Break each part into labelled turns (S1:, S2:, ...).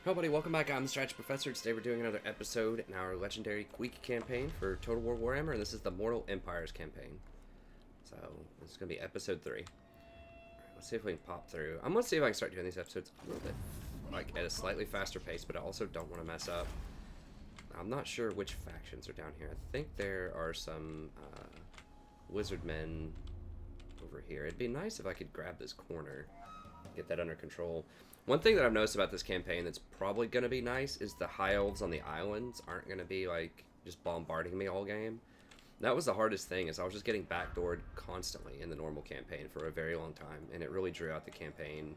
S1: Hello buddy, welcome back. I'm the Strategy Professor. Today we're doing another episode in our legendary Queek campaign for Total War Warhammer, and this is the Mortal Empires campaign. So, this is going to be episode 3. Alright, let's see if we can pop through. I'm going to see if I can start doing these episodes a little bit, like, at a slightly faster pace, but I also don't want to mess up. I'm not sure which factions are down here. I think there are some wizard men over here. It'd be nice if I could grab this corner, get that under control. One thing that I've noticed about this campaign that's probably going to be nice is the high elves on the islands aren't going to be, like, just bombarding me all game. That was the hardest thing, is I was just getting backdoored constantly in the normal campaign for a very long time, and it really drew out the campaign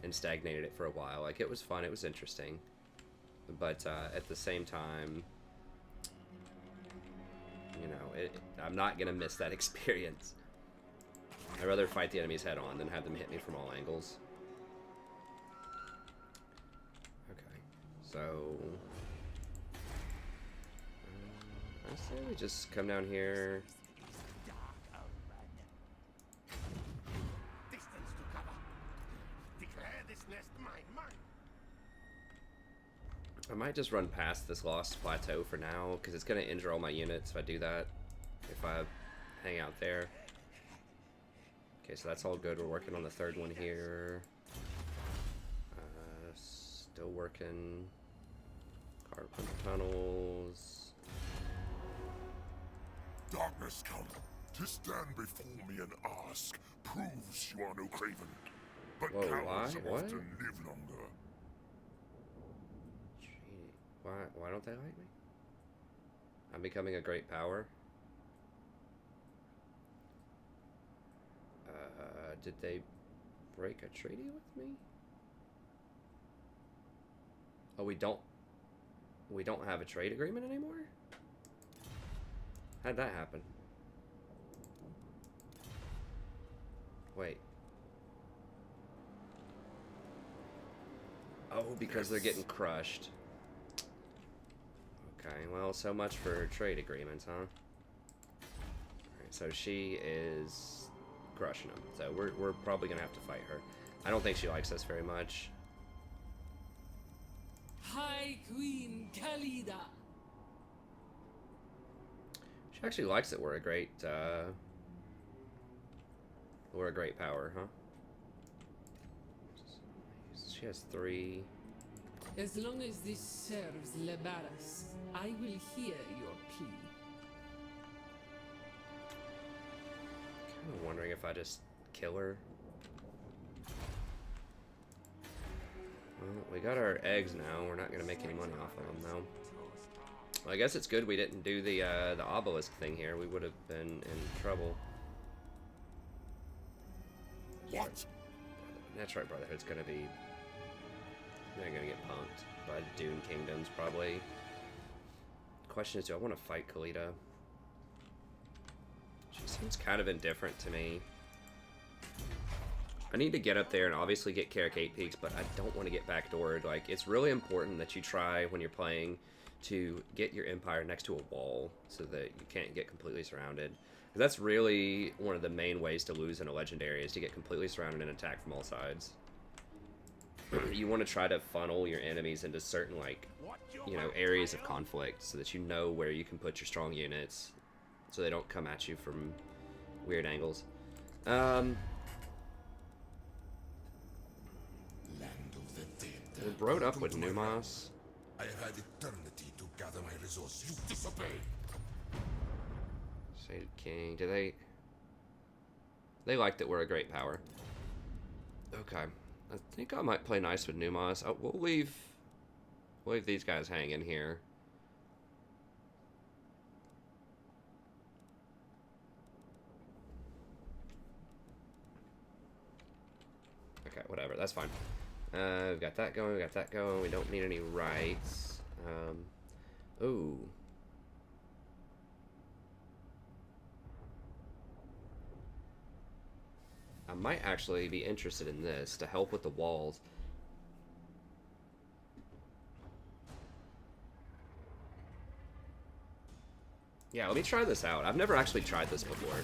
S1: and stagnated it for a while. Like, it was fun, it was interesting, but at the same time, you know, I'm not going to miss that experience. I'd rather fight the enemies head on than have them hit me from all angles. So, I say we just come down here. I might just run past this lost plateau for now, because it's going to injure all my units if I do that, if I hang out there. Okay, so that's all good. We're working on the third one here. Still working. Carbon tunnels.
S2: Darkness come. To stand before me and ask proves you are no craven. But
S1: whoa,
S2: cowards
S1: why? What?
S2: often live longer.
S1: Gee, why don't they like me? I'm becoming a great power. Did they break a treaty with me? Oh, we don't have a trade agreement anymore? How'd that happen? Wait. Oh, because they're getting crushed. Okay, well, so much for trade agreements, huh? Alright, so she is crushing them. So we're probably gonna have to fight her. I don't think she likes us very much.
S3: High Queen Khalida.
S1: She actually likes that we're a great power, huh? She has 3.
S3: As long as this serves Lebaras, I will hear your plea.
S1: Kind of wondering if I just kill her. Well, we got our eggs now. We're not going to make any money off of them, though. Well, I guess it's good we didn't do the obelisk thing here. We would have been in trouble.
S2: What?
S1: That's right, Brotherhood's going to be... They're going to get punked by Dune Kingdoms, probably. Question is, do I want to fight Khalida? She seems kind of indifferent to me. I need to get up there and obviously get Karak 8 peaks, but I don't want to get backdoored. Like, it's really important that you try, when you're playing, to get your empire next to a wall so that you can't get completely surrounded. Because that's really one of the main ways to lose in a legendary, is to get completely surrounded and attacked from all sides. You want to try to funnel your enemies into certain, like, you know, areas of conflict so that you know where you can put your strong units so they don't come at you from weird angles. We're broed up with Numas.
S2: I have had eternity to gather my resources. You disobey.
S1: Sated King. Do they... They like that we're a great power. Okay. I think I might play nice with Numas. Oh, we'll leave these guys hanging here. Okay, whatever. That's fine. We've got that going. We got that going. We don't need any rights. Ooh. I might actually be interested in this to help with the walls. Yeah, let me try this out. I've never actually tried this before.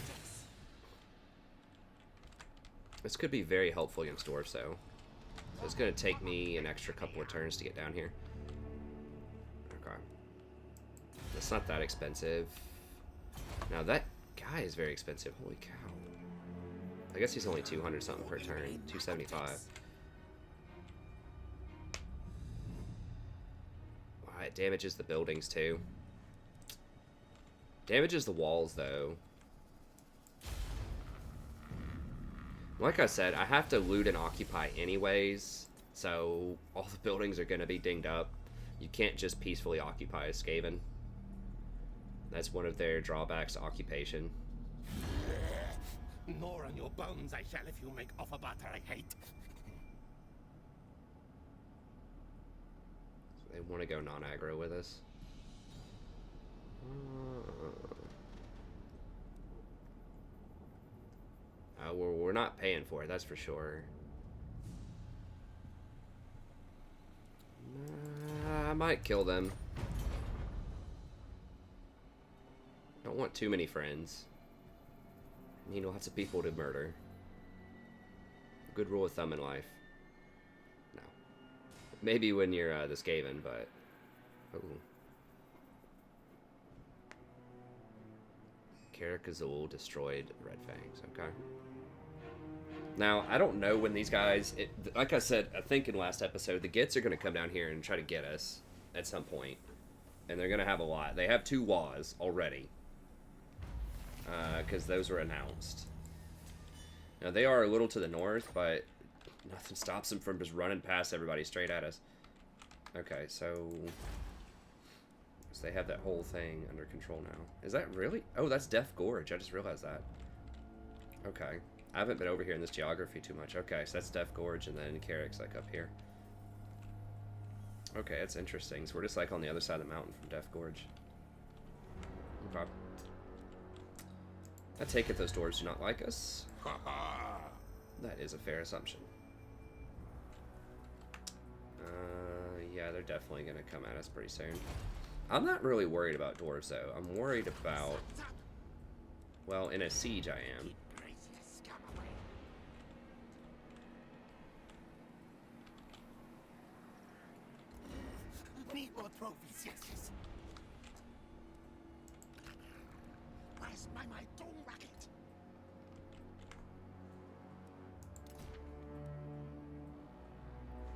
S1: This could be very helpful against Dwarf, though. So it's going to take me an extra couple of turns to get down here. Okay. That's not that expensive. Now that guy is very expensive. Holy cow. I guess he's only 200 something per turn. 275. Wow, it damages the buildings too. Damages the walls though. Like I said, I have to loot and occupy anyways, so all the buildings are going to be dinged up. You can't just peacefully occupy a Skaven. That's one of their drawbacks to occupation.
S4: More on your bones I shall if you make off a butter I hate.
S1: So they want to go non-aggro with us. We're not paying for it, that's for sure. I might kill them. Don't want too many friends. I need lots of people to murder. Good rule of thumb in life. No. Maybe when you're the Skaven, but... Ooh. Karak destroyed Red Fangs, okay. Now, I don't know when these guys... like I said, I think in last episode, the Gits are going to come down here and try to get us at some point. And they're going to have a lot. They have 2 Waws already. Because those were announced. Now, they are a little to the north, but nothing stops them from just running past everybody straight at us. Okay, so they have that whole thing under control now. Is that really? Oh, that's Death Gorge. I just realized that. Okay. I haven't been over here in this geography too much. Okay, so that's Death Gorge, and then Karak's like up here. Okay, that's interesting. So we're just like on the other side of the mountain from Death Gorge. Okay. I take it those dwarves do not like us. That is a fair assumption. Yeah, they're definitely going to come at us pretty soon. I'm not really worried about dwarves, though. I'm worried about... Well, in a siege, I am.
S4: Need more trophies, yes. Where's my dome racket?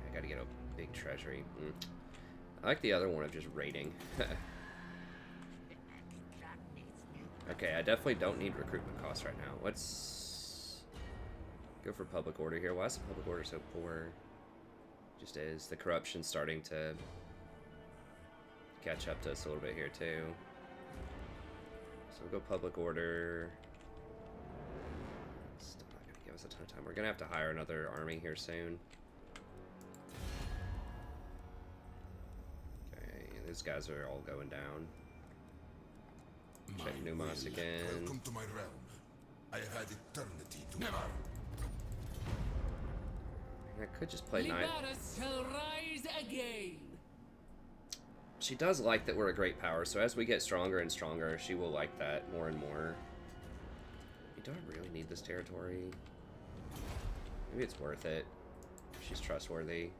S1: I gotta get a big treasury. I like the other one of just raiding. Okay, I definitely don't need recruitment costs right now. Let's go for public order here. Why is the public order so poor? Just is. The corruption's starting to catch up to us a little bit here too. So we'll go public order. Still not gonna give us a ton of time. We're gonna have to hire another army here soon. Okay, these guys are all going down. Check Numas again.
S2: Welcome to my realm. I had eternity to never.
S1: I could just play knight.
S3: Liberus shall rise again.
S1: She does like that we're a great power, so as we get stronger and stronger, she will like that more and more. Do I really need this territory? Maybe it's worth it. She's trustworthy.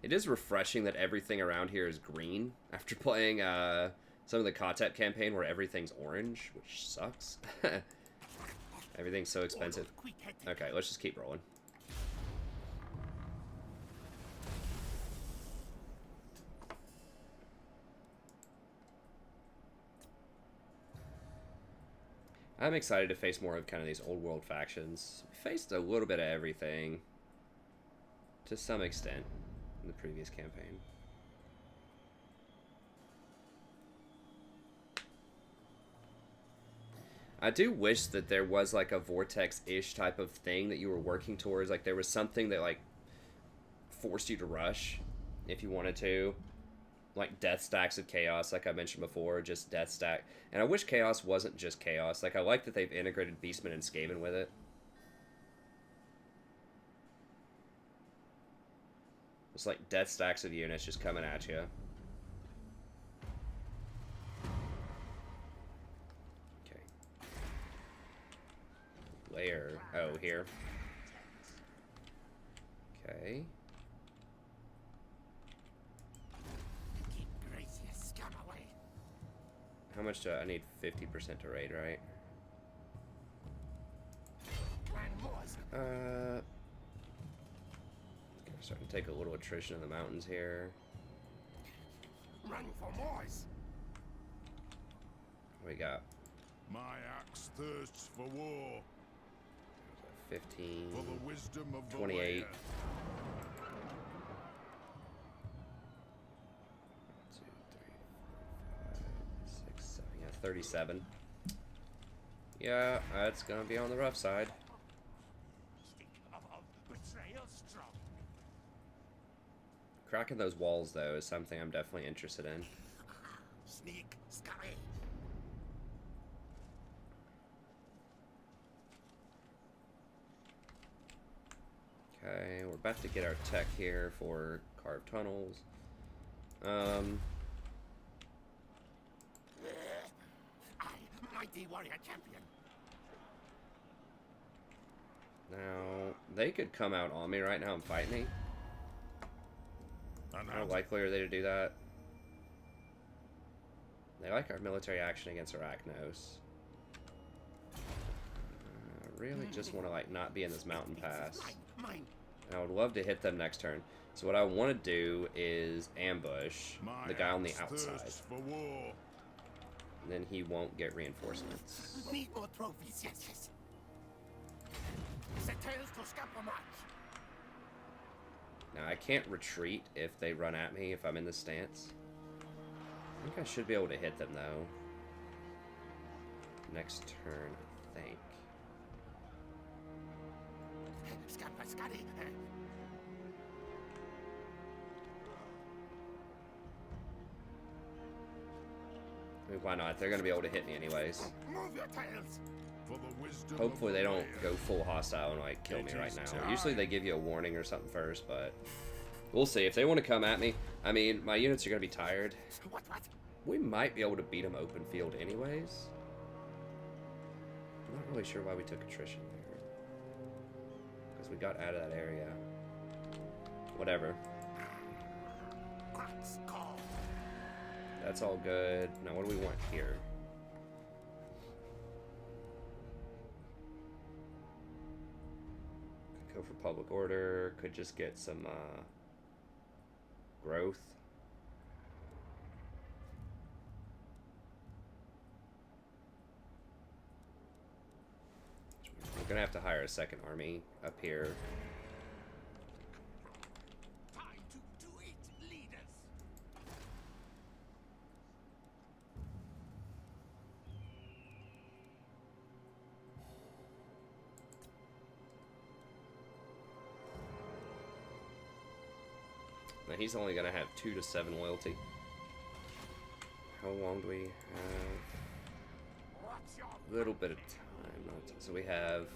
S1: It is refreshing that everything around here is green after playing some of the Kotep campaign where everything's orange, which sucks. Everything's so expensive. Okay, let's just keep rolling. I'm excited to face more of kind of these old world factions. We faced a little bit of everything to some extent in the previous campaign. I do wish that there was like a vortex-ish type of thing that you were working towards. Like there was something that like forced you to rush if you wanted to. Like death stacks of chaos, like I mentioned before, just death stack. And I wish chaos wasn't just chaos. Like I like that they've integrated Beastmen and Skaven with it. It's like death stacks of units just coming at you. Where? Oh, here. Okay.
S4: Keep gracious scum away.
S1: How much do I need? 50% to raid, right?
S4: Clan wars.
S1: Okay, we're starting to take a little attrition in the mountains here.
S4: Run for Moors.
S1: What we got?
S2: My axe thirsts for war,
S1: 15,
S2: for the wisdom of the
S1: 28.
S2: warrior.
S1: 2, 3, 4, 5, 6, 7. Yeah, 37. Yeah, that's gonna be on the rough side.
S4: Stink of betrayal strong.
S1: Cracking those walls, though, is something I'm definitely interested in.
S4: Sneak, scurry.
S1: Okay, we're about to get our tech here for carved tunnels.
S4: I, mighty warrior champion.
S1: Now, they could come out on me right now and fight me.
S2: And
S1: How likely are they to do that? They like our military action against Arachnos. I really just want to, like, not be in this mountain pass.
S4: Mine.
S1: And I would love to hit them next turn. So what I want to do is ambush
S2: my
S1: the guy on the
S2: axe
S1: outside.
S2: thirsts for war.
S1: And then he won't get reinforcements.
S4: Need more trophies, yes. Set tails to scamper march.
S1: Now, I can't retreat if they run at me if I'm in this stance. I think I should be able to hit them, though. Next turn, I think.
S4: Scamper, scurry.
S1: I mean, why not? They're going to be able to hit me anyways.
S4: Move your tails.
S2: For the wisdom
S1: Hopefully
S2: of
S1: they
S2: the
S1: don't
S2: warrior.
S1: go full hostile and, like, kill me
S2: It
S1: right
S2: is
S1: now.
S2: time.
S1: Usually they give you a warning or something first, but we'll see. If they want to come at me, I mean, my units are going to be tired.
S4: What?
S1: We might be able to beat them open field anyways. I'm not really sure why we took attrition there. Because we got out of that area. Whatever.
S4: Cracks call.
S1: That's all good. Now what do we want here? Could go for public order. Could just get some growth. We're gonna have to hire a second army up here.
S4: Time to eat, leaders.
S1: Now he's only gonna have 2 to 7 loyalty. How long do we have?
S4: What's your
S1: A little bit of time. So we have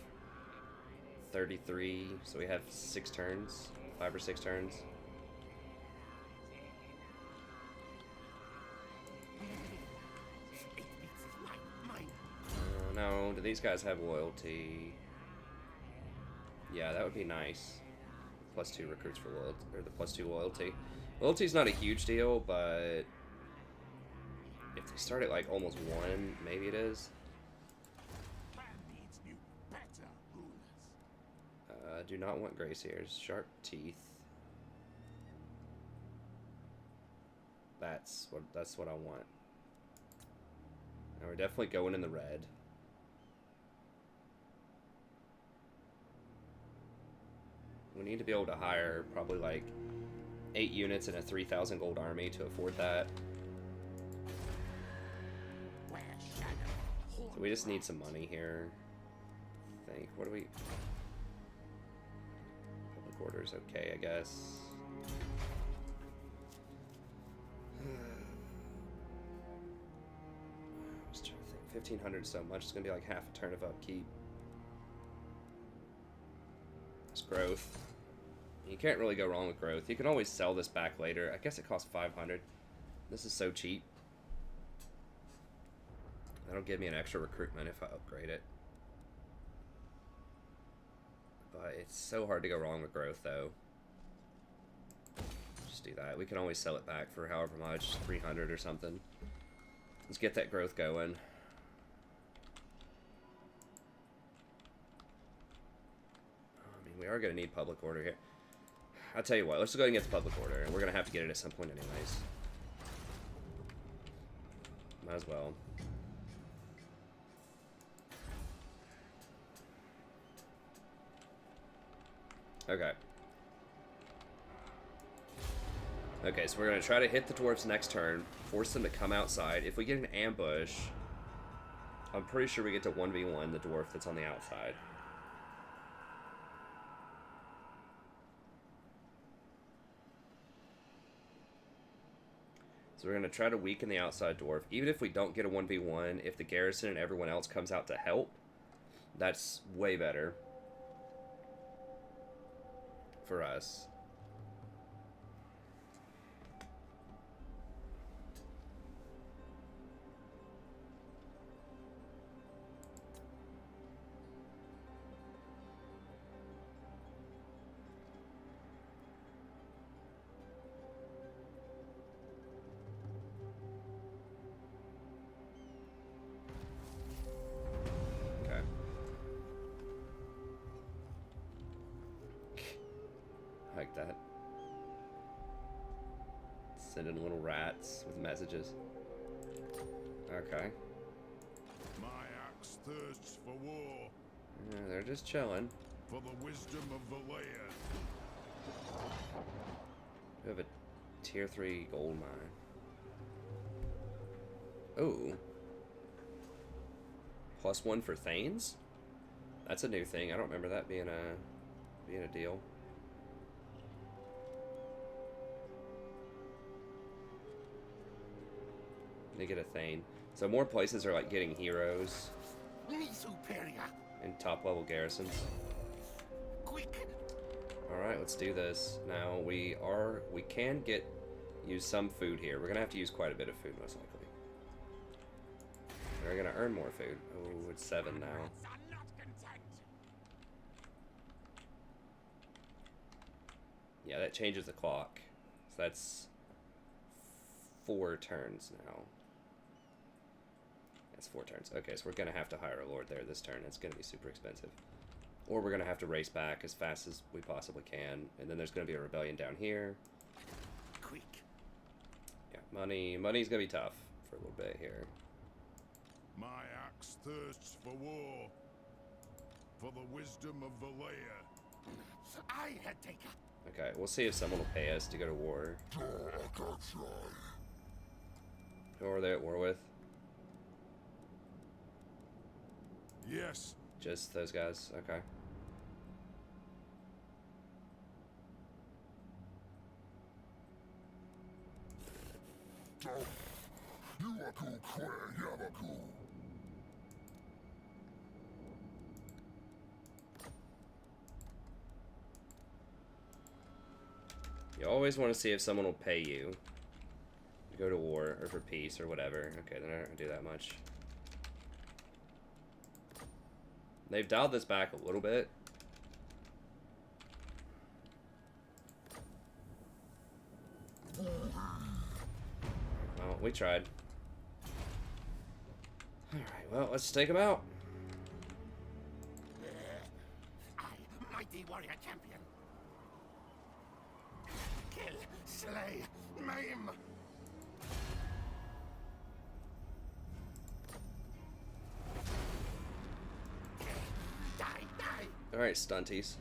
S1: 33. So we have 6 turns, 5 or 6 turns.
S4: mine?
S1: No, do these guys have loyalty? Yeah, that would be nice. +2 recruits for loyalty, or the +2 loyalty. Loyalty's not a huge deal, but if they start at like almost 1, maybe it is.
S4: Clan needs new, better rulers.
S1: Do not want Graciers. Sharp teeth. That's what I want. Now we're definitely going in the red. We need to be able to hire probably like 8 units and a 3,000 gold army to afford that.
S4: Where shadow.
S1: So we just need some money here. I think. What do we... Public order's okay, I guess. I was trying to think. 1,500 so much. It's going to be like half a turn of upkeep. It's growth. You can't really go wrong with growth. You can always sell this back later. I guess it costs 500. This is so cheap. That'll give me an extra recruitment if I upgrade it. But it's so hard to go wrong with growth, though. Just do that. We can always sell it back for however much, 300 or something. Let's get that growth going. I mean, we are going to need public order here. I'll tell you what, let's just go ahead and get the public order. We're going to have to get it at some point anyways. Might as well. Okay. Okay, so we're going to try to hit the dwarves next turn, force them to come outside. If we get an ambush, I'm pretty sure we get to 1v1 the dwarf that's on the outside. So we're going to try to weaken the outside dwarf. Even if we don't get a 1v1, if the garrison and everyone else comes out to help, that's way better for us. Like that. Sending little rats with messages. Okay.
S2: My axe thirsts for war.
S1: Yeah, they're just chilling.
S2: For the wisdom of the land.
S1: We have a tier 3 gold mine. Ooh. +1 for Thanes? That's a new thing. I don't remember that being a deal. They get a Thane. So more places are like getting heroes
S4: Me superior.
S1: and top level garrisons.
S4: Quick.
S1: Alright, let's do this. Now we can use some food here. We're gonna have to use quite a bit of food most likely. We're gonna earn more food. Oh, it's 7 now.
S4: Rats are not content.
S1: Yeah, that changes the clock. So that's 4 turns now. That's 4 turns. Okay, so we're going to have to hire a lord there this turn. It's going to be super expensive. Or we're going to have to race back as fast as we possibly can. And then there's going to be a rebellion down here.
S4: Quick.
S1: Yeah, money's going to be tough for a little bit here.
S2: My axe thirsts for war. For the wisdom of the land.
S4: I had taken.
S1: Okay, we'll see if someone will pay us to go to war. Who are they at war with?
S2: Yes.
S1: Just those guys? Okay. You always want to see if someone will pay you to go to war or for peace or whatever. Okay, they're not going to do that much. They've dialed this back a little bit. Well, we tried. Alright, well, let's take them out.
S4: I, mighty warrior champion. Kill, slay, maim. Die, die.
S1: Alright, stunties.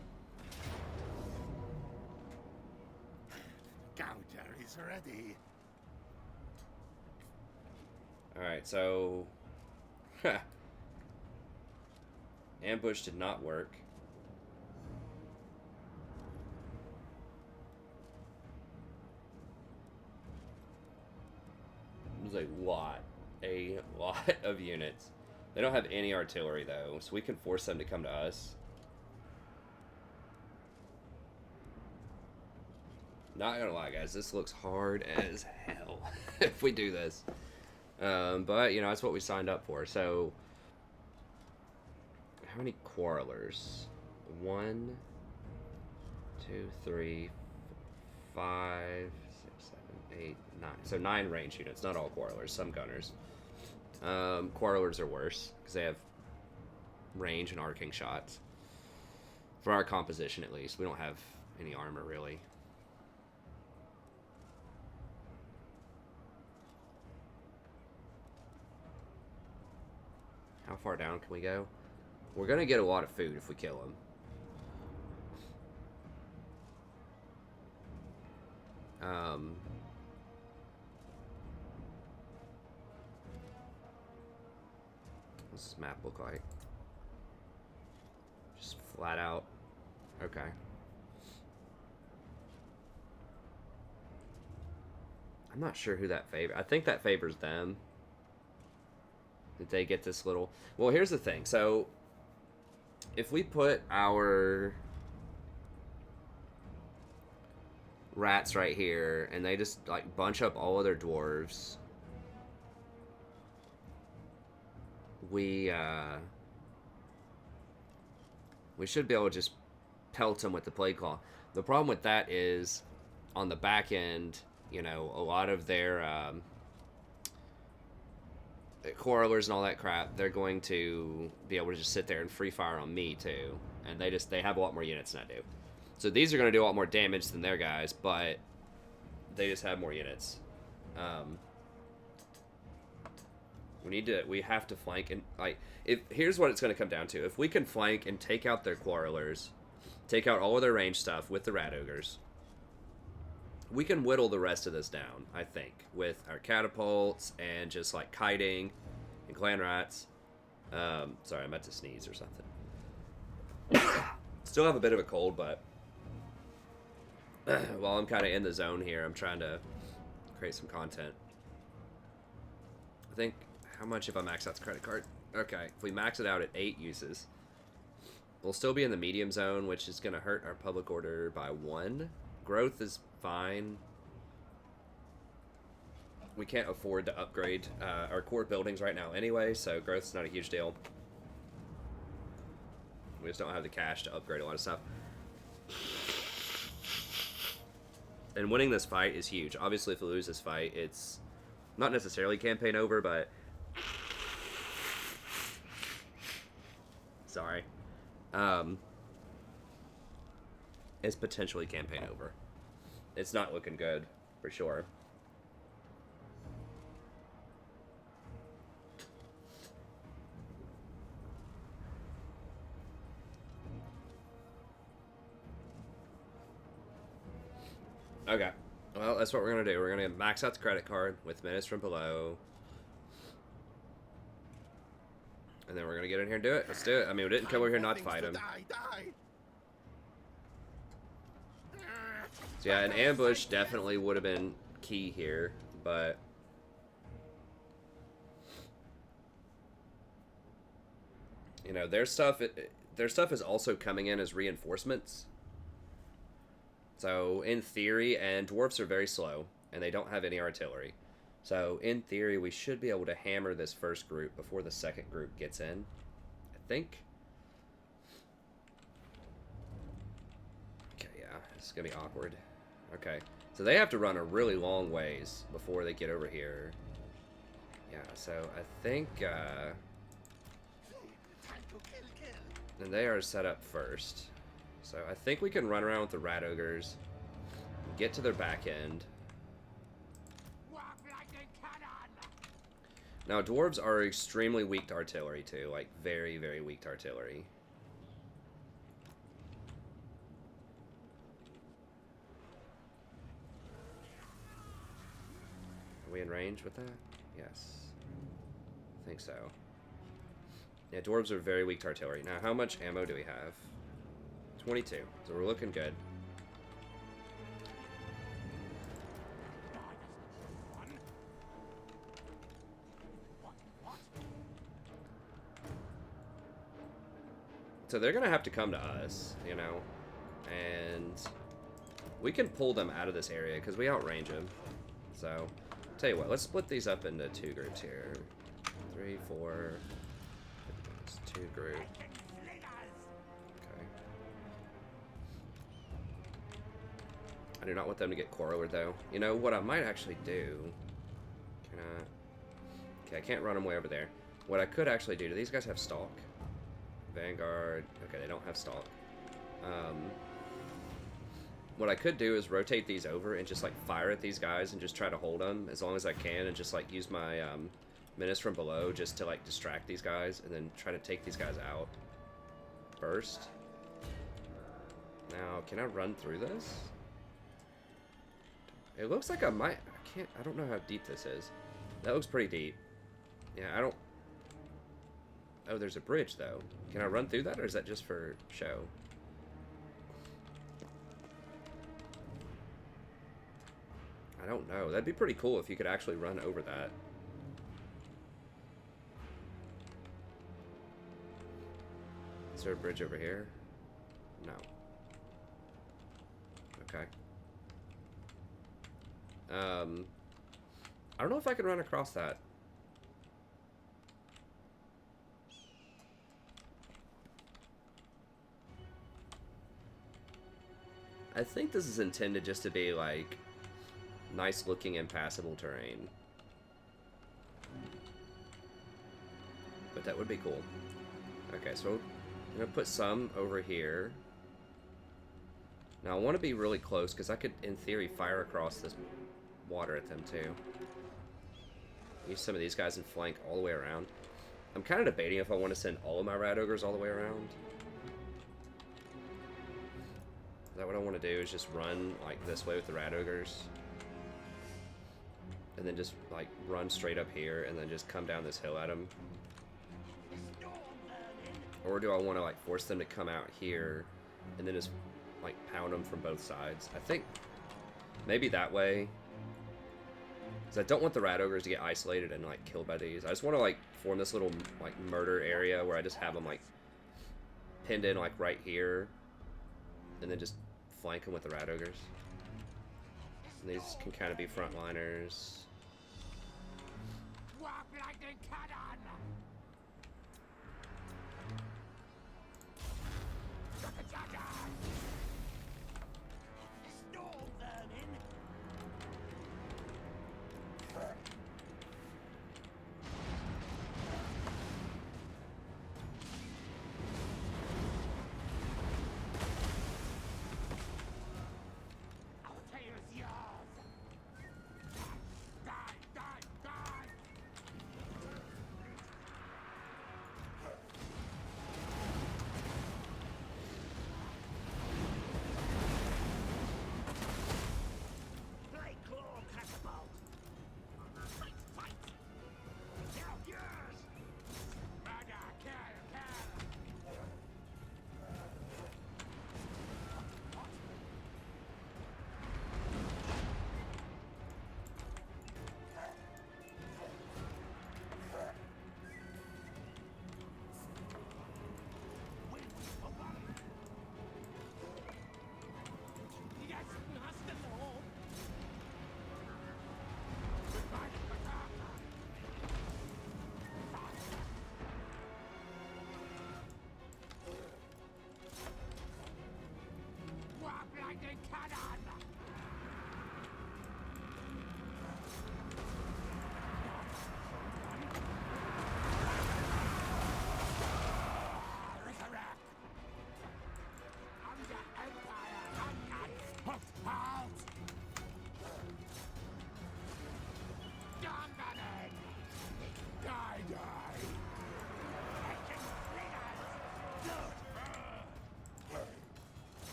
S4: Gouger is ready.
S1: Alright, so... Ambush did not work. It was a lot of units. They don't have any artillery though, so we can force them to come to us. Not gonna lie, guys, this looks hard as hell if we do this. But, you know, that's what we signed up for. So, how many quarrelers? 1, 2, 3, 5, 6, 7, 8, 9. So 9 range units, not all quarrelers, some gunners. Quarrelers are worse because they have range and arcing shots. For our composition, at least, we don't have any armor really. How far down can we go? We're gonna get a lot of food if we kill him. What's this map look like? Just flat out. Okay. I'm not sure who that favors. I think that favors them. Did they get this little... Well, here's the thing. So, if we put our rats right here, and they just, like, bunch up all of their dwarves, we should be able to just pelt them with the plague claw. The problem with that is, on the back end, you know, a lot of their quarrelers and all that crap, they're going to be able to just sit there and free fire on me too, and they have a lot more units than I do. So these are going to do a lot more damage than their guys, but they just have more units. We have to flank, and like, here's what it's going to come down to. If we can flank and take out their quarrelers, take out all of their range stuff with the rat ogres, we can whittle the rest of this down, I think, with our catapults and just like kiting and clan rats. Sorry, I meant to sneeze or something. Still have a bit of a cold, but while I'm kind of in the zone here, I'm trying to create some content. I think, how much if I max out the credit card? Okay, if we max it out at 8 uses, we'll still be in the medium zone, which is going to hurt our public order by 1. Growth is fine. We can't afford to upgrade our core buildings right now anyway, so growth's not a huge deal. We just don't have the cash to upgrade a lot of stuff. And winning this fight is huge. Obviously, if we lose this fight, it's not necessarily campaign over, but... Sorry. It's potentially campaign over. It's not looking good, for sure. Okay. Well, that's what we're going to do. We're going to max out the credit card with minutes from below. And then we're going to get in here and do it. Let's do it. I mean, we didn't come over here not to fight him. So yeah, an ambush definitely would have been key here, but... You know, their stuff is also coming in as reinforcements. So, in theory, and dwarfs are very slow, and they don't have any artillery. So, in theory, we should be able to hammer this first group before the second group gets in, I think. Okay, yeah, this is going to be awkward. Okay, so they have to run a really long ways before they get over here. Yeah, so I think, and they are set up first. So I think we can run around with the rat ogres, get to their back end. Now, dwarves are extremely weak to artillery, too. Like, very, very weak to artillery. Are we in range with that? Yes. I think so. Yeah, dwarves are very weak to artillery. Now, how much ammo do we have? 22. So we're looking good. So they're going to have to come to us, you know, and we can pull them out of this area because we outrange them. So, I'll tell you what, let's split these up into 2 groups here. 3, 4, it's 2 groups. Okay. I do not want them to get Quarreler, though. You know, what I might actually do... Can I... Okay, I can't run them way over there. What I could actually do... Do these guys have Stalk? Vanguard... Okay, they don't have Stalk. What I could do is rotate these over and just, like, fire at these guys and just try to hold them as long as I can and just, like, use my, Menace from below just to, like, distract these guys and then try to take these guys out first. Now, can I run through this? It looks like I might... I don't know how deep this is. That looks pretty deep. Yeah, I don't... Oh, there's a bridge, though. Can I run through that, or is that just for show? I don't know. That'd be pretty cool if you could actually run over that. Is there a bridge over here? No. Okay. I don't know if I can run across that. I think this is intended just to be like nice looking impassable terrain. But that would be cool. Okay, so I'm gonna put some over here. Now I want to be really close because I could, in theory, fire across this water at them too. Use some of these guys and flank all the way around. I'm kind of debating if I want to send all of my Rat Ogres all the way around. Is that what I want to do, is just run like this way with the Rat Ogres? And then just like run straight up here and then just come down this hill at them? Or do I want to like force them to come out here and then just like pound them from both sides? I think maybe that way. Because I don't want the Rat Ogres to get isolated and like killed by these. I just want to like form this little like murder area where I just have them like pinned in like right here. And then just flank them with the Rat Ogres. And these can kind of be frontliners.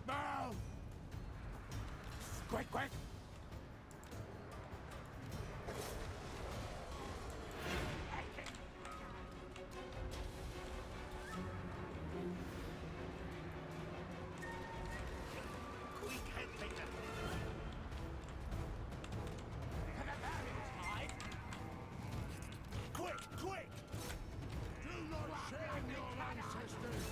S4: Move! Quick, quick! Quick, quick! Do not shame your ancestors!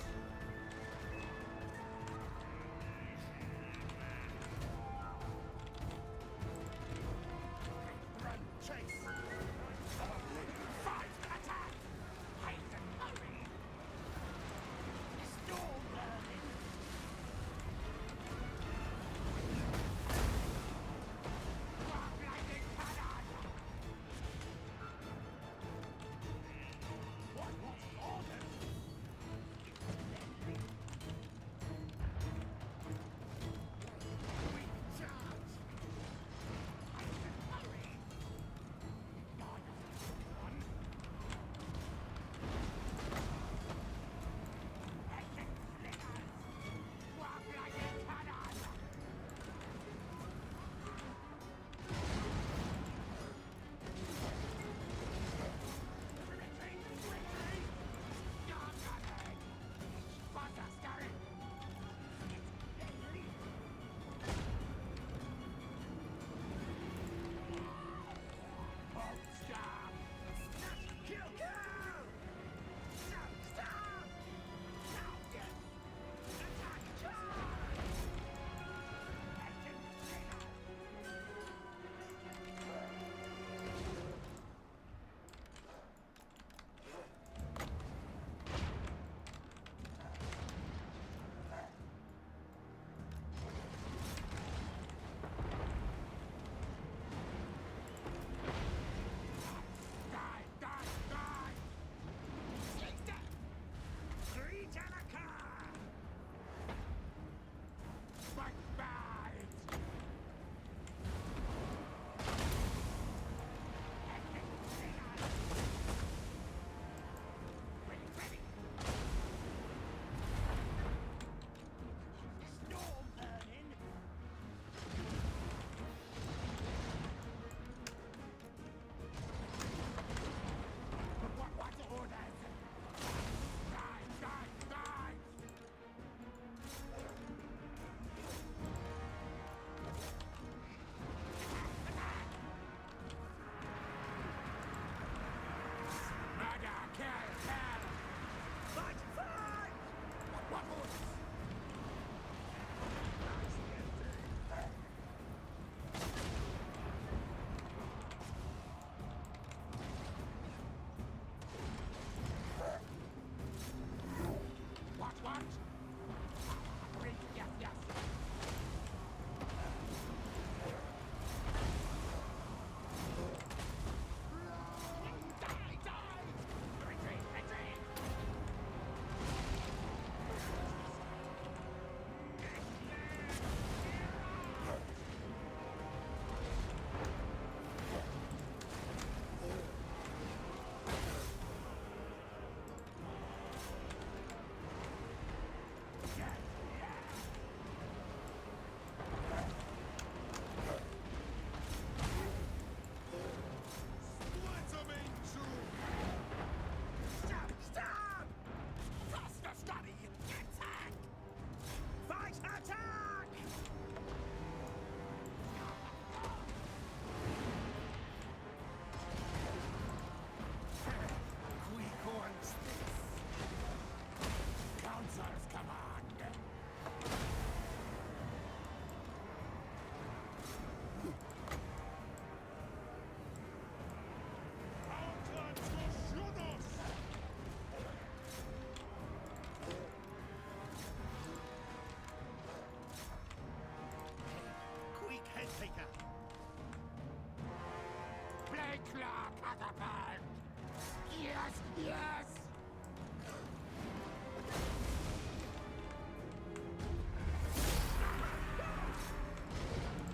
S4: Yes, yes!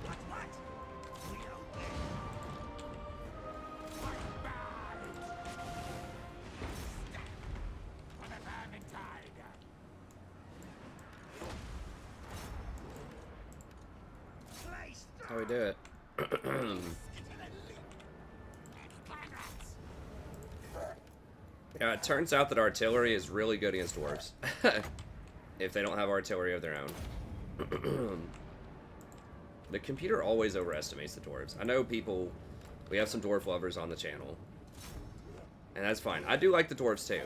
S4: What? We only... Fight back! Stand for the Vermintide! Place
S1: How we do it? Yeah, it turns out that artillery is really good against dwarves. If they don't have artillery of their own. The computer always overestimates the dwarves. I know people... We have some dwarf lovers on the channel. And that's fine. I do like the dwarves too.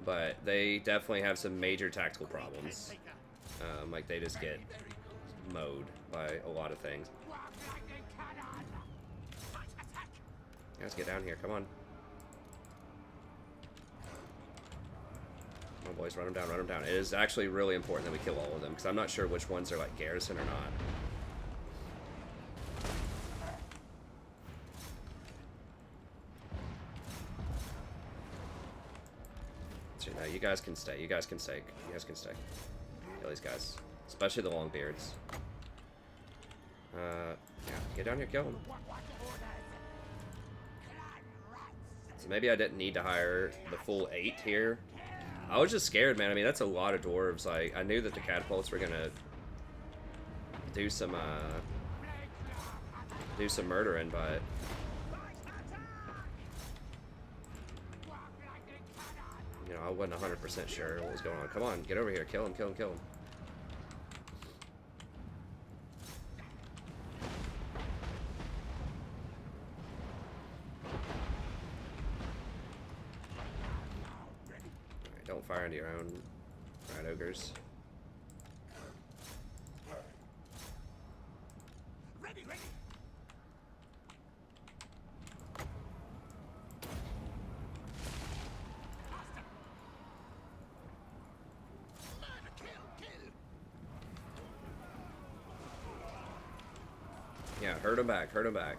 S1: But they definitely have some major tactical problems. Like they just get mowed by a lot of things. Let's get down here, come on. Come on, boys, run them down, run them down. It is actually really important that we kill all of them, because I'm not sure which ones are, like, garrison or not. So, no, you guys can stay, you guys can stay, you guys can stay. Kill these guys, especially the long beards. Yeah, get down here, kill them. So maybe I didn't need to hire the full 8 here. I was just scared, man. I mean, that's a lot of dwarves. Like, I knew that the catapults were gonna do some murdering, but you know, I wasn't 100% sure what was going on. Come on, get over here, kill him, kill him, kill him. Don't fire into your own rat ogres.
S4: Ready, ready.
S1: Yeah, hurt him back, hurt him back.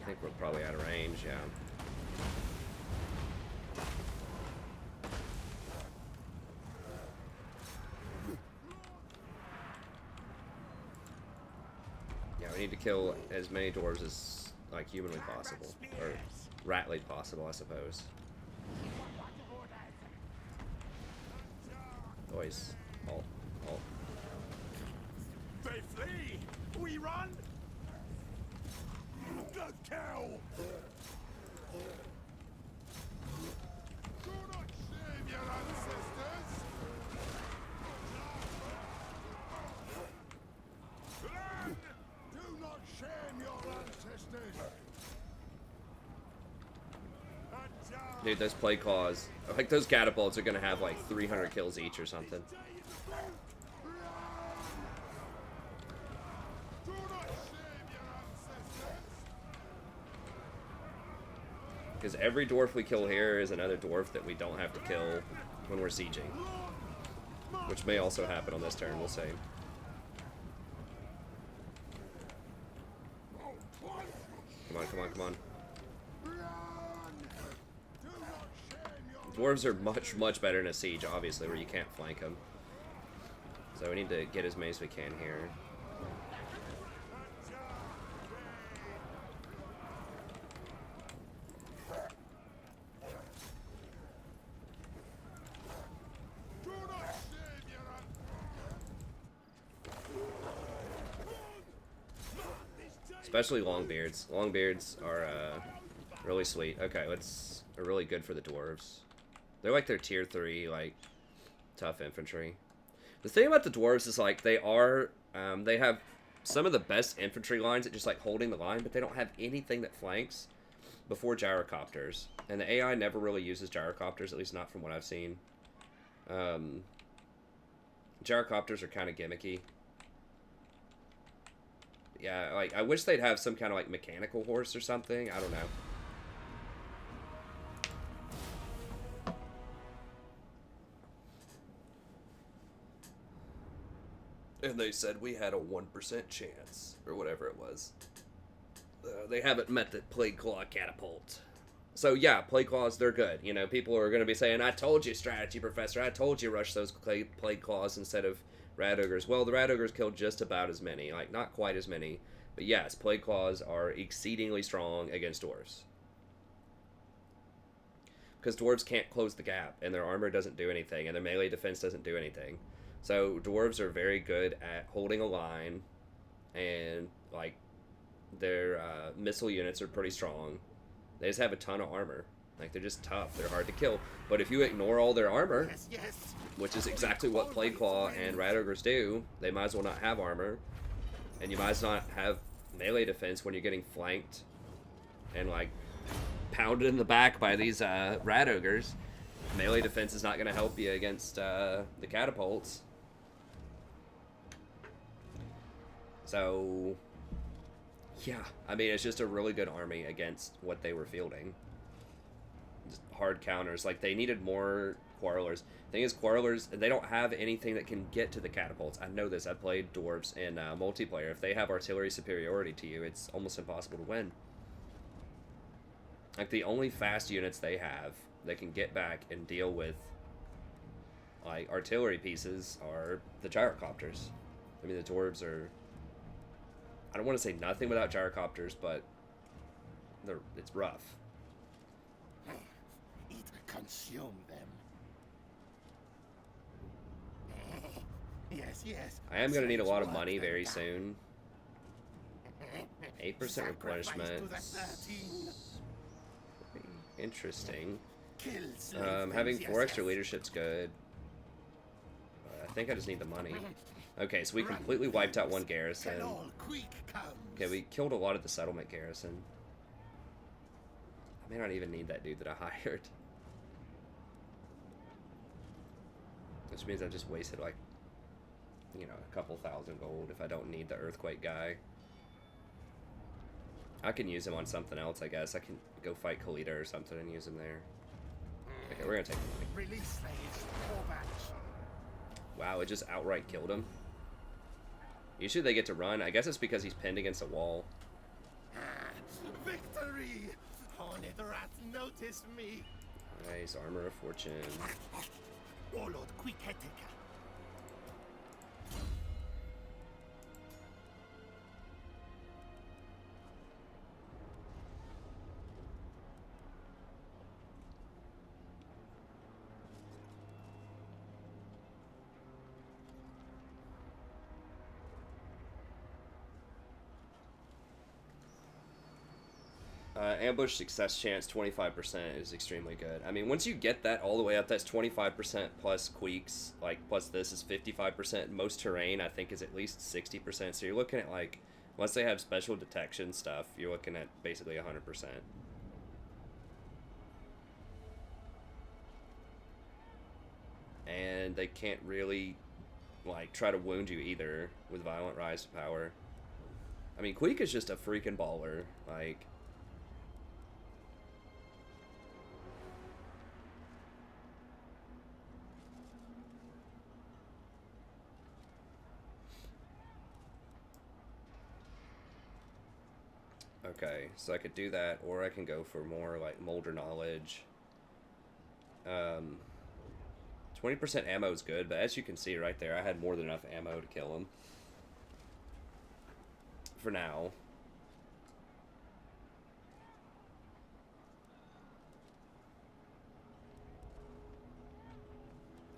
S1: I think we're probably out of range, yeah. Yeah, we need to kill as many dwarves as, like, humanly possible. Or ratly possible, I suppose. Boys, halt, halt.
S4: They flee! We run! The cow! Do not shame your ancestors! Land! Do not shame your ancestors!
S1: Dude, those play claws, like those catapults are gonna have like 300 kills each or something.
S4: Do not shame your ancestors!
S1: Because every dwarf we kill here is another dwarf that we don't have to kill when we're sieging. Which may also happen on this turn, we'll see. Come on, come on, come on. Dwarves are much, much better in a siege, obviously, where you can't flank them. So we need to get as many as we can here. Especially longbeards. Longbeards are really sweet. Okay, are really good for the dwarves. They're like their tier 3, like, tough infantry. The thing about the dwarves is, like, they have some of the best infantry lines at just, like, holding the line, but they don't have anything that flanks before gyrocopters. And the AI never really uses gyrocopters, at least not from what I've seen. Gyrocopters are kind of gimmicky. Yeah, like, I wish they'd have some kind of, like, mechanical horse or something. I don't know. And they said we had a 1% chance, or whatever it was. They haven't met the Plague Claw catapult. So yeah, Plague Claws, they're good. You know, people are going to be saying, I told you, strategy professor, I told you rush those Plague Claws instead of Rat Ogres. Well, the Rat Ogres killed just about as many. Like, not quite as many. But yes, Plague Claws are exceedingly strong against Dwarves. Because Dwarves can't close the gap, and their armor doesn't do anything, and their melee defense doesn't do anything. So Dwarves are very good at holding a line, and, like, their missile units are pretty strong. They just have a ton of armor. Like, they're just tough. They're hard to kill. But if you ignore all their armor, which is exactly what Plague Claw and Rat Ogres do, they might as well not have armor. And you might as well not have melee defense when you're getting flanked and, like, pounded in the back by these Rat Ogres. Melee defense is not going to help you against the catapults. So, yeah, I mean, it's just a really good army against what they were fielding. Just hard counters. Like, they needed more Quarrelers. The thing is, Quarrelers, they don't have anything that can get to the catapults. I know this. I've played Dwarves in multiplayer. If they have artillery superiority to you, it's almost impossible to win. Like, the only fast units they have that can get back and deal with, like, artillery pieces are the Gyrocopters. I mean, the Dwarves are... I don't want to say nothing without Gyrocopters, but it's rough.
S4: It consumed them. Yes, yes.
S1: I am going to need a lot of money very soon. 8% replenishment. Interesting. Having 4 extra leadership's good. I think I just need the money. Okay, so we completely wiped out one garrison. Okay, we killed a lot of the settlement garrison. I may not even need that dude that I hired. Which means I've just wasted, like, you know, a couple thousand gold if I don't need the earthquake guy. I can use him on something else, I guess. I can go fight Khalida or something and use him there. Okay, we're gonna take the money. Wow, it just outright killed him. Usually they get to run. I guess it's because he's pinned against a wall.
S4: Victory! Hornet rat noticed me.
S1: Nice, Armor of Fortune.
S4: Warlord Queek.
S1: Ambush success chance 25% is extremely good. I mean, once you get that all the way up, that's 25% plus Queeks. Like, plus this is 55%. Most terrain, I think, is at least 60%. So you're looking at, like, once they have special detection stuff, you're looking at basically 100%. And they can't really, like, try to wound you either with Violent Rise to Power. I mean, Queek is just a freaking baller. Like... Okay, so I could do that, or I can go for more, like, Molder Knowledge. 20% ammo is good, but as you can see right there, I had more than enough ammo to kill him. For now.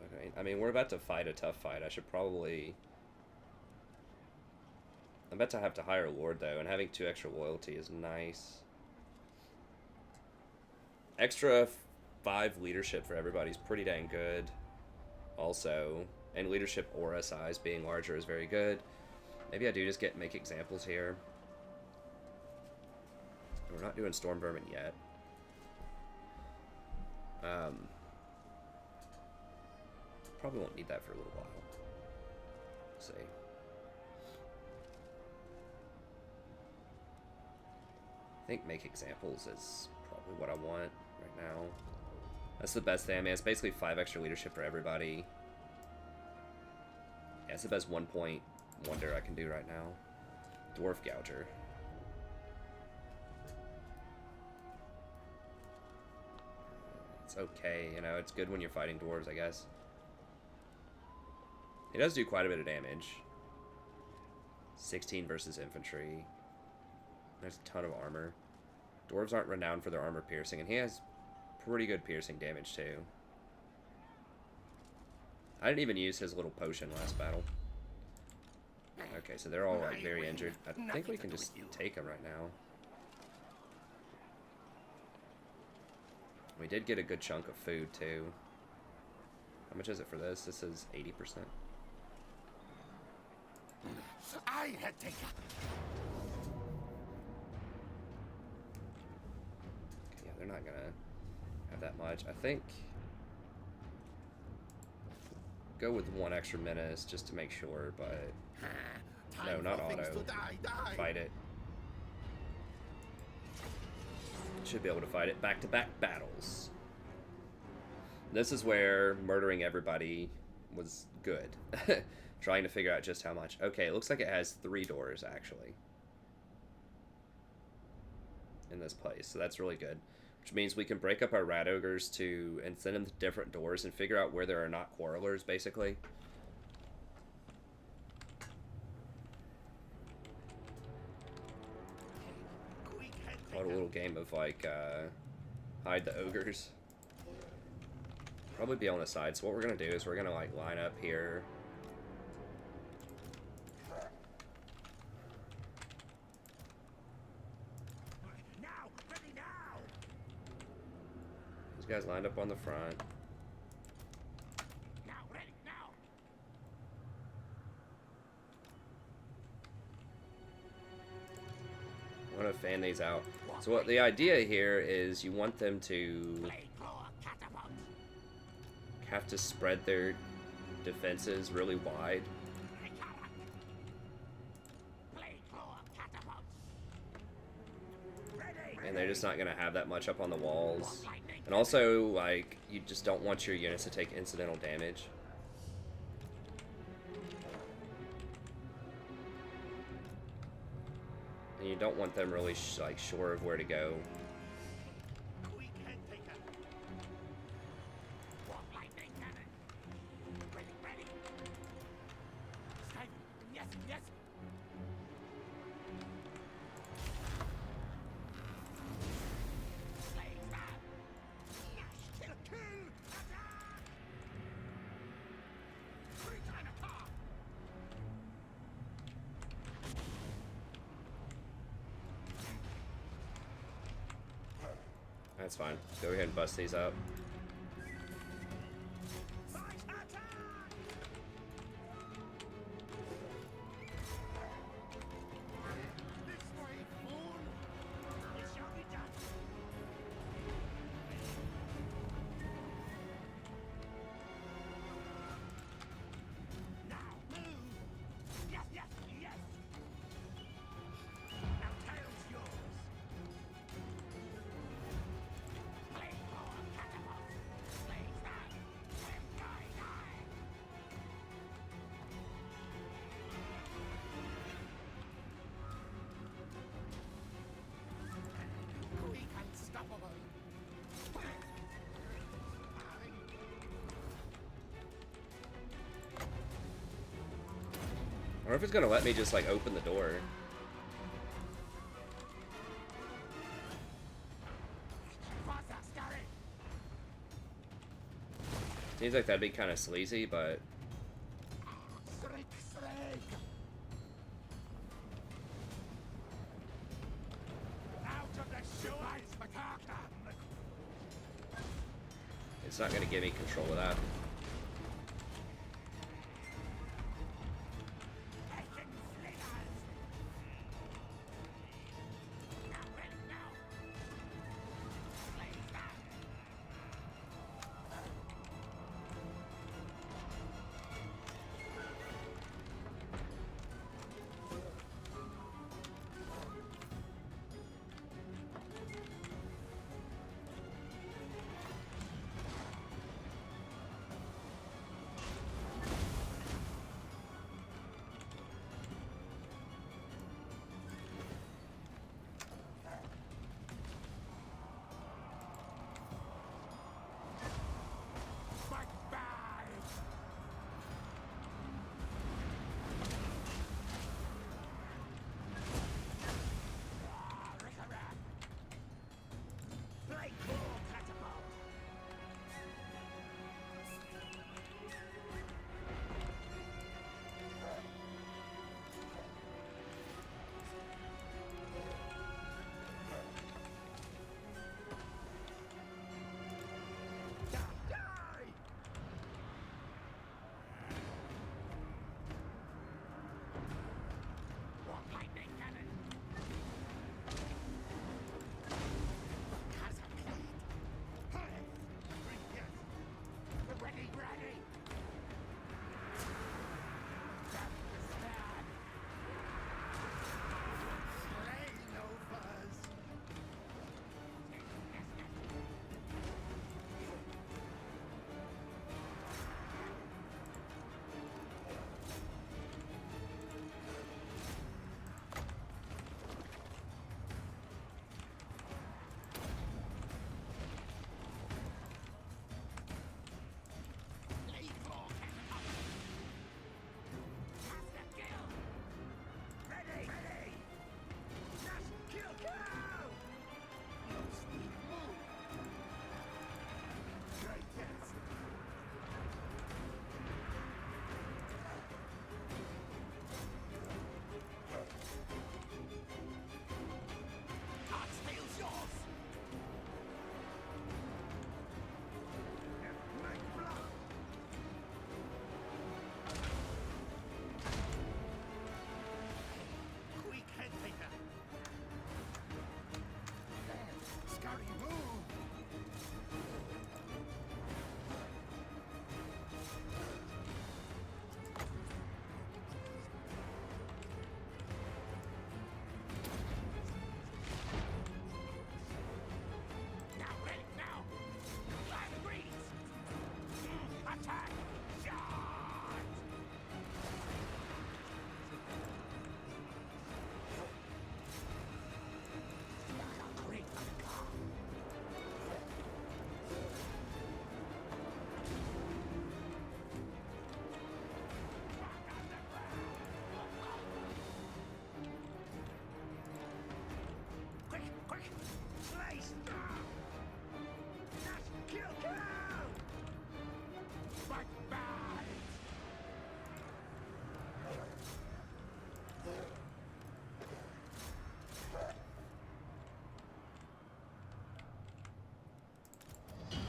S1: Okay, I mean, we're about to fight a tough fight. I should probably... I'm about to have to hire a Lord, though, and having 2 extra loyalty is nice. Extra 5 leadership for everybody is pretty dang good. Also, and leadership aura size being larger is very good. Maybe I do just make examples here. We're not doing Storm Vermin yet. Probably won't need that for a little while. Let's see. I think make examples is probably what I want right now. That's the best thing. I mean, it's basically 5 extra leadership for everybody. Yeah, it's the best 1-point wonder I can do right now. Dwarf Gouger. It's okay, you know, it's good when you're fighting dwarves, I guess. It does do quite a bit of damage. 16 versus infantry. There's a ton of armor. Dwarves aren't renowned for their armor piercing, and he has pretty good piercing damage too. I didn't even use his little potion last battle. Okay, so they're all like very injured. I think we can just take them right now. We did get a good chunk of food too. How much is it for this? This is 80%.
S4: I had taken.
S1: Okay, yeah, they're not gonna have that much. I think go with 1 extra menace just to make sure, but no, not auto. Fight it. Should be able to fight it. Back-to-back battles. This is where murdering everybody was good. Trying to figure out just how much. Okay, it looks like it has 3 doors, actually. In this place, so that's really good. Which means we can break up our rat ogres and send them to different doors and figure out where there are not quarrelers, basically. What a little game of, like, hide the ogres. Probably be on the side, so what we're gonna do is we're gonna, like, line up here. These guys lined up on the front. I'm gonna fan these out. So what the idea here is you want them to have to spread their defenses really wide. And they're just not gonna have that much up on the walls. And also, like, you just don't want your units to take incidental damage. And you don't want them really, like, sure of where to go. That's fine. Go ahead and bust these up. I wonder if it's gonna let me just, like, open the door. Seems like that'd be kind of sleazy, but it's not gonna give me control of that.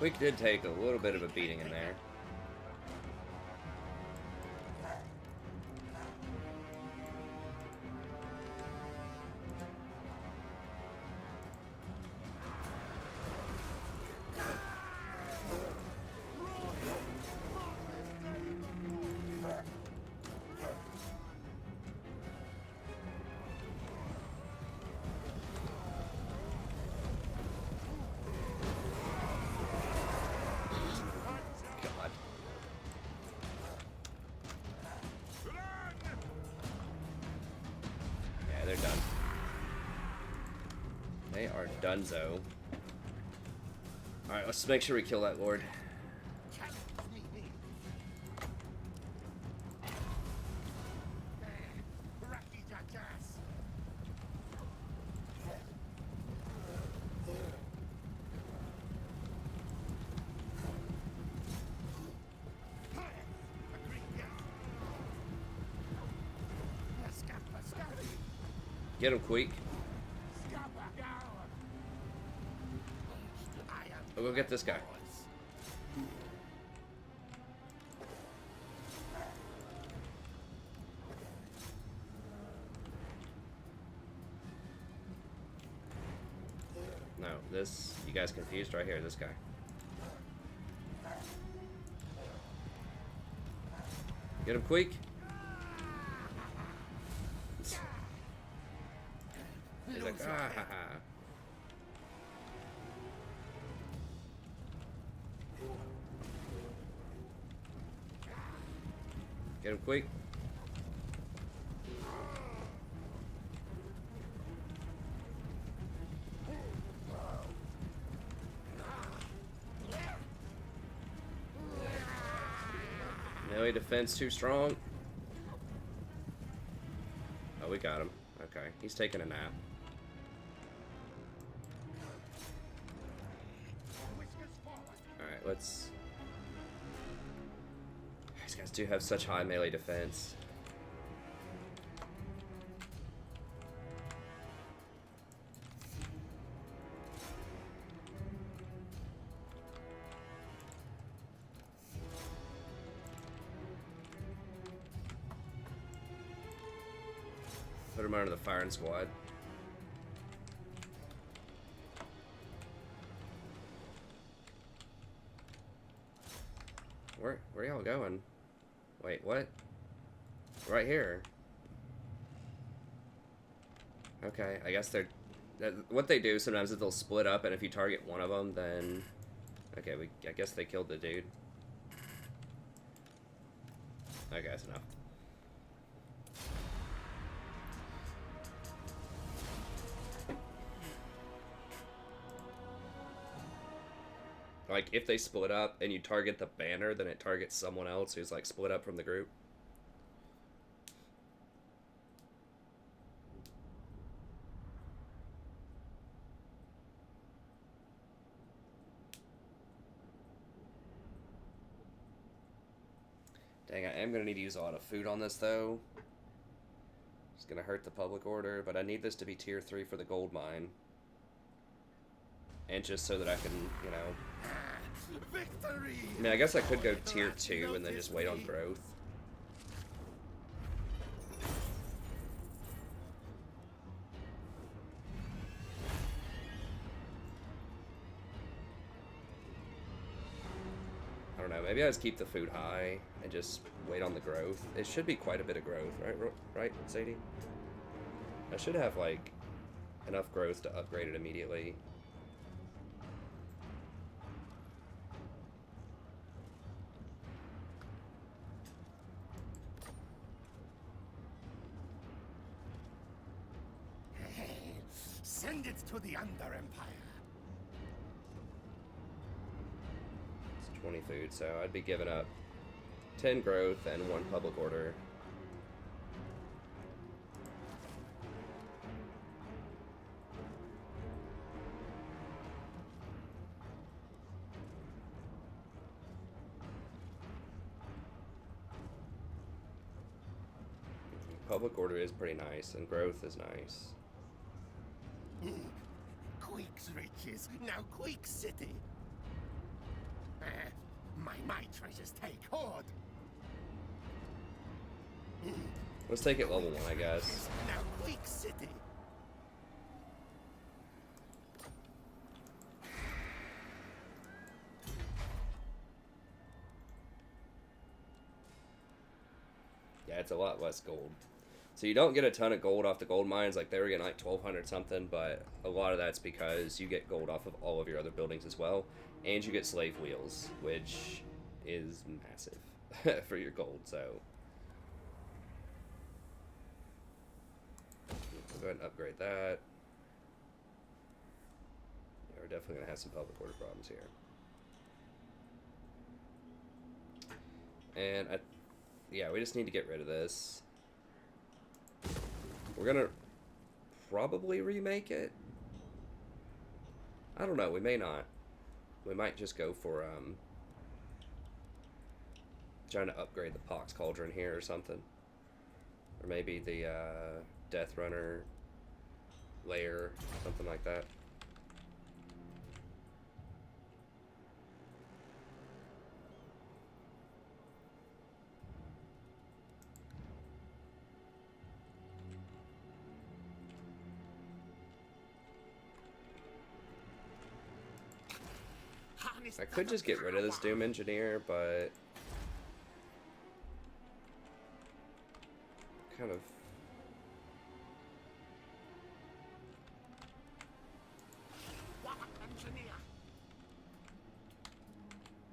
S1: Queek did take a little bit of a beating in there. God. Yeah, they're done. They are donezo. Alright, let's make sure we kill that lord. Get him, Queek. We'll go get this guy. No, this, you guys confused right here, this guy. Get him, Queek. He's like, ah ha ha. Get him, Queek. Melee defense too strong. Oh, we got him. Okay, he's taking a nap. Alright, let's... These guys do have such high melee defense. Put him under the firing squad. Where y'all going? Wait, what? Right here. Okay, I guess they're... what they do sometimes is they'll split up, and if you target one of them, then... Okay, I guess they killed the dude. Okay, that's enough. Like, if they split up and you target the banner, then it targets someone else who's, like, split up from the group. Dang, I am going to need to use a lot of food on this, though. It's going to hurt the public order, but I need this to be tier 3 for the gold mine. And just so that I can, you know...
S4: Victory!
S1: I mean, I guess I could go tier 2 and then just wait on growth. I don't know, maybe I just keep the food high and just wait on the growth. It should be quite a bit of growth, right, Sadie? I should have, like, enough growth to upgrade it immediately.
S4: Send it to the Under Empire.
S1: It's 20 food, so I'd be giving up 10 growth and 1 public order. Public order is pretty nice, and growth is nice.
S4: Queek's riches, now Queek City. My treasures take hold.
S1: Let's take it level 1, I guess.
S4: Now Queek City.
S1: Yeah, it's a lot less gold. So you don't get a ton of gold off the gold mines, like they were getting like 1,200 something, but a lot of that's because you get gold off of all of your other buildings as well, and you get slave wheels, which is massive for your gold, so. We'll go ahead and upgrade that. Yeah, we're definitely going to have some public order problems here. And yeah, we just need to get rid of this. We're gonna probably remake it. I don't know, we may not. We might just go for trying to upgrade the Pox Cauldron here or something. Or maybe the Death Runner layer, something like that. I could just get rid of this Doom Engineer, but kind of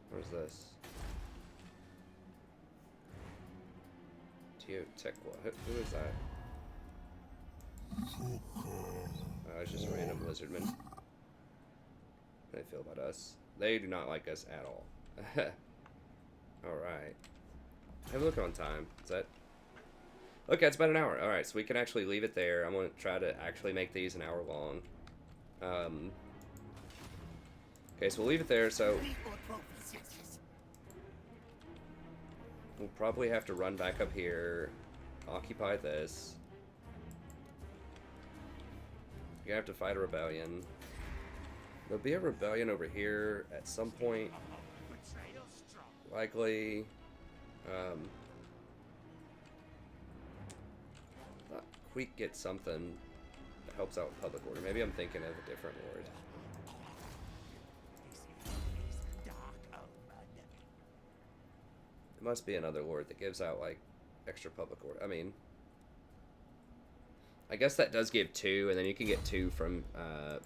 S1: where's this? Geotech, who is that? Oh, it's just a random lizardman. How do they feel about us? They do not like us at all. Alright. Have a look on time. Is that... Okay, it's about an hour. Alright, so we can actually leave it there. I'm going to try to actually make these an hour long. Okay, so we'll leave it there, so... We'll probably have to run back up here, occupy this. You're going to have to fight a rebellion. There'll be a rebellion over here at some point. Likely. Thought Queek gets something that helps out with public order. Maybe I'm thinking of a different lord. It must be another lord that gives out like extra public order. I mean, I guess that does give 2, and then you can get 2 from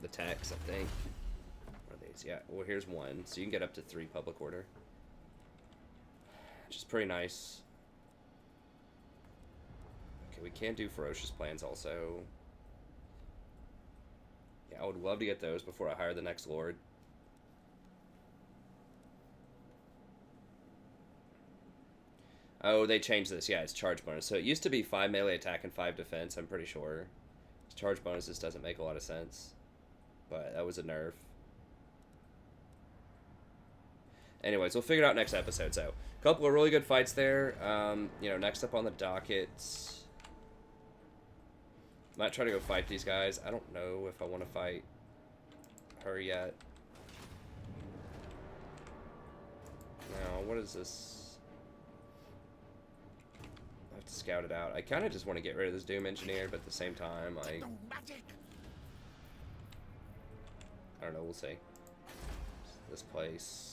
S1: the tax, I think. Yeah, well, here's 1, so you can get up to 3 public order, which is pretty nice. Okay, we can do ferocious plans also. Yeah, I would love to get those before I hire the next lord. Oh, they changed this. Yeah, it's charge bonus. So it used to be 5 melee attack and 5 defense, I'm pretty sure. Charge bonuses doesn't make a lot of sense, but that was a nerf. Anyways, we'll figure it out next episode. So, a couple of really good fights there. You know, next up on the docket, might try to go fight these guys. I don't know if I want to fight her yet. Now, what is this? I have to scout it out. I kind of just want to get rid of this Doom Engineer, but at the same time, like, I don't know. We'll see. This place.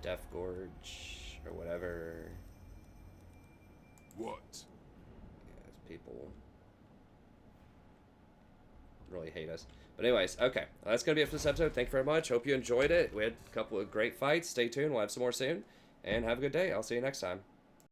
S1: Death Gorge, or whatever.
S2: What?
S1: Yeah, people really hate us. But anyways, okay. Well, that's going to be it for this episode. Thank you very much. Hope you enjoyed it. We had a couple of great fights. Stay tuned. We'll have some more soon. And have a good day. I'll see you next time.